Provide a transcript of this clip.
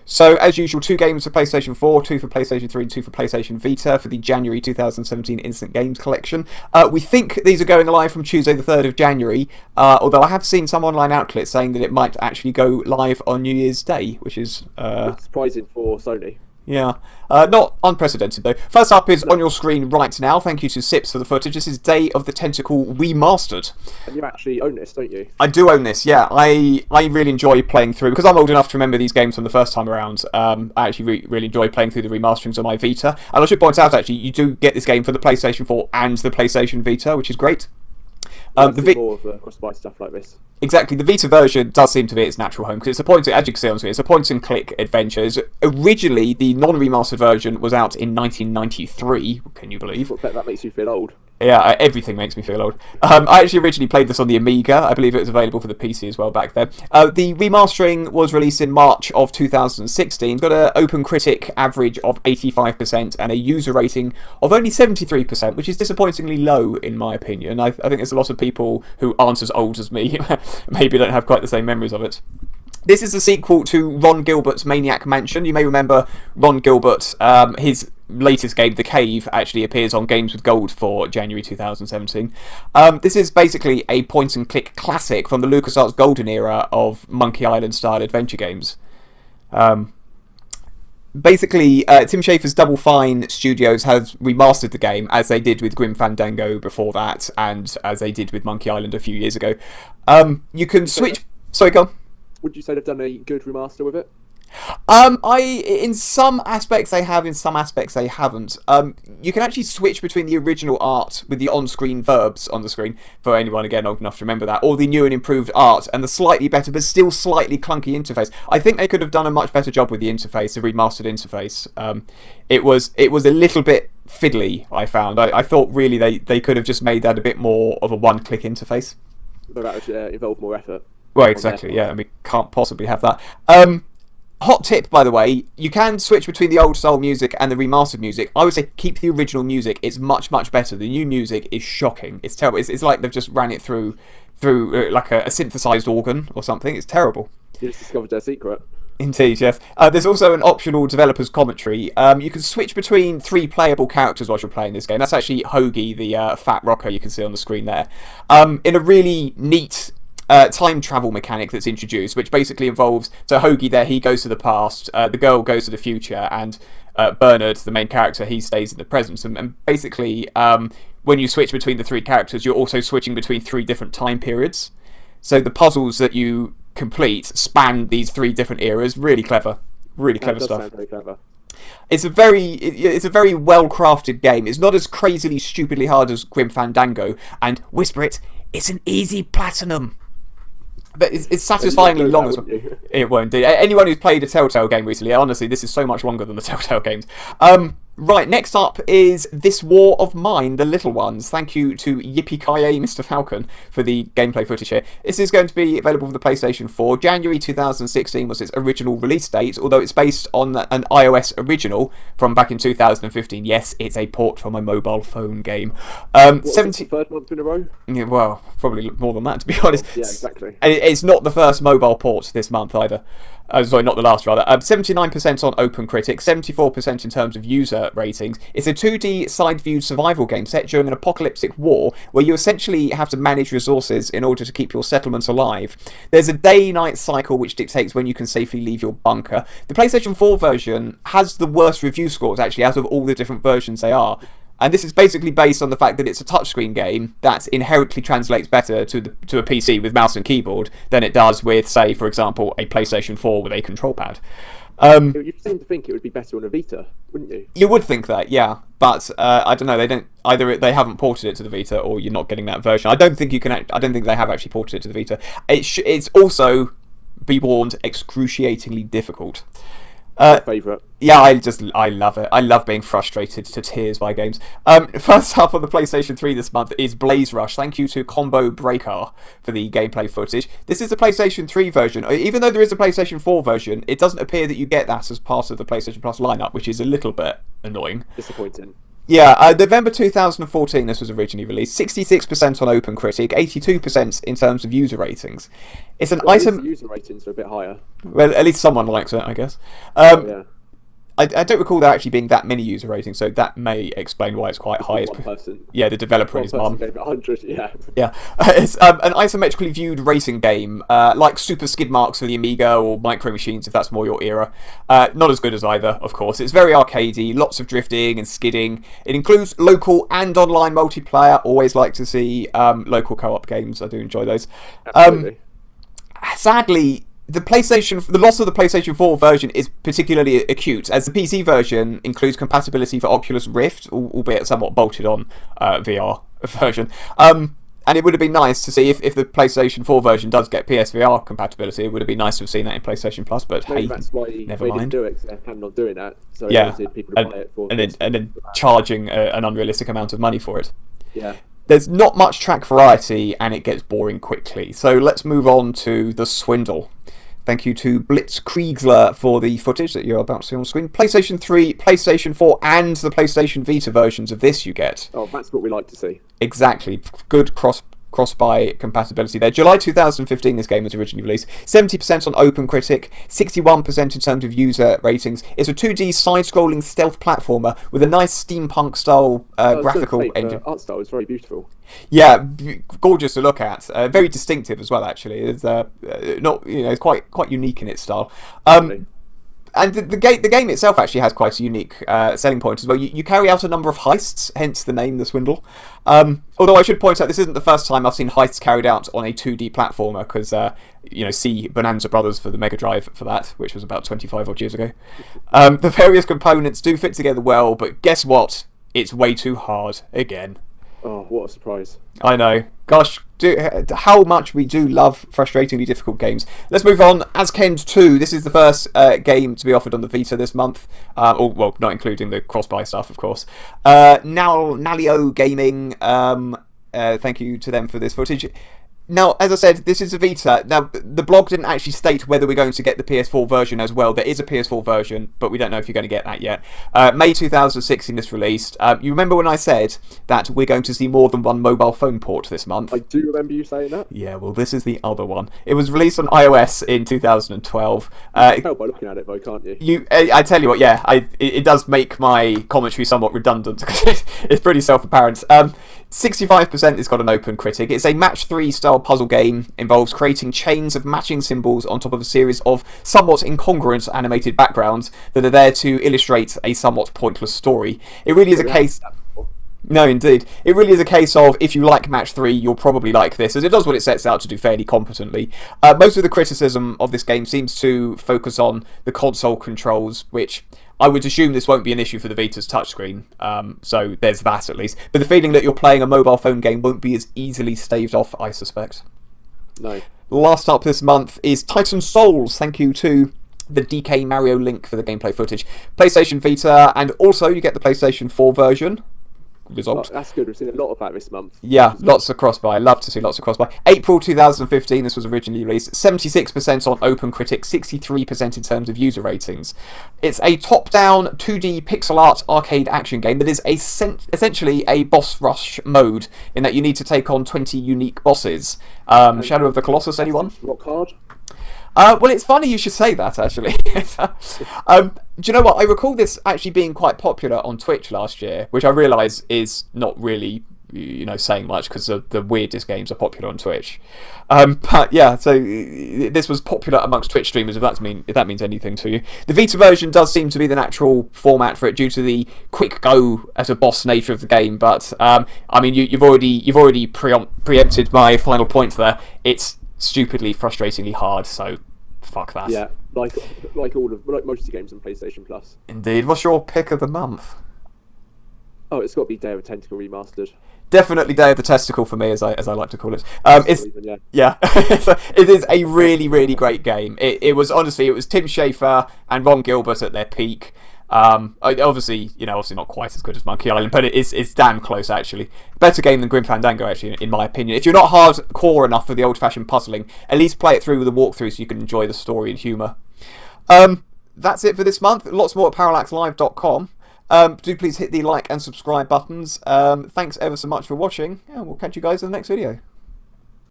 So, as usual, 2 games for PlayStation 4, 2 for PlayStation 3, and 2 for PlayStation Vita for the January 2017 Instant Games Collection. We think these are going live from Tuesday the 3rd of January, although I have seen some online outlets saying that it might actually go live on New Year's Day, which is... surprising for Sony. Yeah, not unprecedented though. First up is on your screen right now. Thank you to Sips for the footage. This is Day of the Tentacle Remastered. And you actually own this, don't you? I do own this, yeah. I really enjoy playing through, because I'm old enough to remember these games from the first time around. I actually really enjoy playing through the remasterings on my Vita. And I should point out, actually, you do get this game for the PlayStation 4 and the PlayStation Vita, which is great. More of cross-buy stuff like this. Exactly, the Vita version does seem to be its natural home, because it's a point, as you can see on screen, it's a point-and-click adventure. Originally, the non-remastered version was out in 1993, can you believe? I bet that makes you feel old. Yeah, everything makes me feel old. I actually originally played this on the Amiga. I believe it was available for the PC as well back then. The remastering was released in March of 2016. It's got an OpenCritic average of 85% and a user rating of only 73%, which is disappointingly low in my opinion. I think there's a lot of people who aren't as old as me, maybe don't have quite the same memories of it. This is the sequel to Ron Gilbert's Maniac Mansion. You may remember Ron Gilbert, his latest game, The Cave, actually appears on Games with Gold for January 2017. This is basically a point-and-click classic from the LucasArts golden era of Monkey Island-style adventure games. Basically, Tim Schafer's Double Fine Studios has remastered the game, as they did with Grim Fandango before that, and as they did with Monkey Island a few years ago. You can switch... Sorry, go on. Would you say they've done a good remaster with it? In some aspects they have, in some aspects they haven't. You can actually switch between the original art with the on-screen verbs on the screen, for anyone again old enough to remember that, or the new and improved art and the slightly better but still slightly clunky interface. I think they could have done a much better job with the interface, the remastered interface. It was a little bit fiddly, I found. I thought really they could have just made that a bit more of a one-click interface. But that would involve more effort. Well, exactly, yeah, and we can't possibly have that. Hot tip, by the way, you can switch between the old style music and the remastered music. I would say keep the original music. It's much, much better. The new music is shocking. It's terrible. It's like they've just ran it through like a synthesized organ or something. It's terrible. You just discovered their secret. Indeed, yes. There's also an optional developer's commentary. You can switch between 3 playable characters while you're playing this game. That's actually Hoagie, the fat rocker you can see on the screen there. In a really neat time travel mechanic that's introduced, which basically involves, so Hoagie there, he goes to the past, the girl goes to the future, and Bernard, the main character, he stays in the present. And basically, when you switch between the 3 characters, you're also switching between 3 different time periods. So the puzzles that you complete span these 3 different eras. Really clever. Really clever stuff. Sound very clever. It's a very well crafted game. It's not as crazily, stupidly hard as Grim Fandango, and whisper it, it's an easy platinum. But it's satisfyingly long as well. It won't do. Anyone who's played a Telltale game recently, honestly, this is so much longer than the Telltale games. Right, next up is This War of Mine, The Little Ones. Thank you to Yippee-ki-yay, Mr. Falcon, for the gameplay footage here. This is going to be available for the PlayStation 4. January 2016 was its original release date, although it's based on an iOS original from back in 2015. Yes, it's a port from a mobile phone game. 17 third month in a row? Yeah, well, probably more than that, to be honest. Yeah, exactly. And it's not the first mobile port this month either. Sorry, not the last, rather. 79% on OpenCritic, 74% in terms of user ratings. It's a 2D side-viewed survival game set during an apocalyptic war where you essentially have to manage resources in order to keep your settlements alive. There's a day-night cycle which dictates when you can safely leave your bunker. The PlayStation 4 version has the worst review scores, actually, out of all the different versions they are. And this is basically based on the fact that it's a touchscreen game that inherently translates better to a PC with mouse and keyboard than it does with, say, for example, a PlayStation 4 with a control pad. You'd seem to think it would be better on a Vita, wouldn't you? You would think that, yeah, but I don't know. They don't either. They haven't ported it to the Vita, or you're not getting that version. I don't think you can. I don't think they have actually ported it to the Vita. It's also, be warned, excruciatingly difficult. Favourite. Yeah, I love it. I love being frustrated to tears by games. First up on the PlayStation 3 this month is BlazeRush. Thank you to Combo Breaker for the gameplay footage. This is the PlayStation 3 version. Even though there is a PlayStation 4 version, it doesn't appear that you get that as part of the PlayStation Plus lineup, which is a little bit annoying. Disappointing. Yeah, November 2014 this was originally released. 66% on OpenCritic, 82% in terms of user ratings. It's an Well, at least item... the user ratings are a bit higher. Well, at least someone likes it, I guess. Yeah. I don't recall there actually being that many user ratings, so that may explain why it's quite high. One person. Yeah, the developer and One his person mum. gave it 100. Yeah. Yeah, it's an isometrically viewed racing game, like Super Skid Marks for the Amiga or Micro Machines, if that's more your era. Not as good as either, of course. It's very arcadey, lots of drifting and skidding. It includes local and online multiplayer. Always like to see local co-op games. I do enjoy those. Absolutely. Sadly, the loss of the PlayStation 4 version is particularly acute, as the PC version includes compatibility for Oculus Rift, albeit somewhat bolted on VR version. And it would have been nice to see if the PlayStation 4 version does get PSVR compatibility. It would have been nice to have seen that in PlayStation Plus, but Maybe hey, that's why never they mind. didn't do it, because they're planning on doing that. So Yeah, they wanted people to buy it for and then charging an unrealistic amount of money for it. Yeah. There's not much track variety, and it gets boring quickly. So let's move on to the Swindle. Thank you to Blitzkriegler for the footage that you're about to see on screen. PlayStation 3, PlayStation 4, and the PlayStation Vita versions of this you get. Oh, that's what we like to see. Exactly. Good cross-buy compatibility there. July 2015 this game was originally released. 70% on OpenCritic, 61% in terms of user ratings. It's a 2D side-scrolling stealth platformer with a nice steampunk-style graphical engine. The art style is very beautiful. Yeah, gorgeous to look at. Very distinctive as well, actually. It's it's quite unique in its style. And the game itself actually has quite a unique selling point as well. You carry out a number of heists, hence the name, the Swindle. Although I should point out, this isn't the first time I've seen heists carried out on a 2D platformer, because see Bonanza Brothers for the Mega Drive for that, which was about 25 odd years ago. The various components do fit together well, but guess what? It's way too hard again. Oh, what a surprise. I know. Gosh, how much we do love frustratingly difficult games. Let's move on. Azkend 2. This is the first game to be offered on the Vita this month. Well, not including the cross-buy stuff, of course. Nalio Gaming, thank you to them for this footage. Now, as I said, this is a Vita. Now, the blog didn't actually state whether we're going to get the PS4 version as well. There is a PS4 version, but we don't know if you're going to get that yet. May 2016 this released. You remember when I said that we're going to see more than one mobile phone port this month? I do remember you saying that. Yeah, well, this is the other one. It was released on iOS in 2012. You can tell by looking at it, though, can't you? I tell you what, yeah, it does make my commentary somewhat redundant, because it's pretty self-apparent. 65% it's got an OpenCritic. It's a match 3 style puzzle game. Involves creating chains of matching symbols on top of a series of somewhat incongruent animated backgrounds that are there to illustrate a somewhat pointless story. It really is a case... No, indeed. It really is a case of, if you like Match 3, you'll probably like this, as it does what it sets out to do fairly competently. Most of the criticism of this game seems to focus on the console controls, which I would assume this won't be an issue for the Vita's touchscreen, so there's that at least. But the feeling that you're playing a mobile phone game won't be as easily staved off, I suspect. No. Last up this month is Titan Souls. Thank you to the DK Mario link for the gameplay footage. PlayStation Vita, and also you get the PlayStation 4 version. Result. Oh, that's good. We've seen a lot of that this month. Yeah, lots of cross-buy. Love to see lots of cross-buy. April 2015, this was originally released. 76% on OpenCritic, 63% in terms of user ratings. It's a top-down 2D pixel art arcade action game that is essentially a boss rush mode, in that you need to take on 20 unique bosses. Shadow of the Colossus, anyone? Rock hard? Well, it's funny you should say that, actually. Do you know what? I recall this actually being quite popular on Twitch last year, which I realise is not really, saying much, because the weirdest games are popular on Twitch. But yeah, so this was popular amongst Twitch streamers, if that means anything to you. The Vita version does seem to be the natural format for it, due to the quick go at a boss nature of the game. But you've already preempted my final point there. It's stupidly, frustratingly hard, so fuck that. Yeah, like most of the games on PlayStation Plus. Indeed. What's your pick of the month? Oh, it's got to be Day of Tentacle Remastered. Definitely Day of the Testicle for me, as I like to call it. Yeah. It is a really, really great game. It was Tim Schafer and Ron Gilbert at their peak. Obviously not quite as good as Monkey Island, but it's damn close, actually. Better game than Grim Fandango, actually, in my opinion. If you're not hardcore enough for the old-fashioned puzzling, at least play it through with a walkthrough so you can enjoy the story and humour. That's it for this month. Lots more at parallaxlive.com. Do please hit the like and subscribe buttons. Thanks ever so much for watching, and we'll catch you guys in the next video.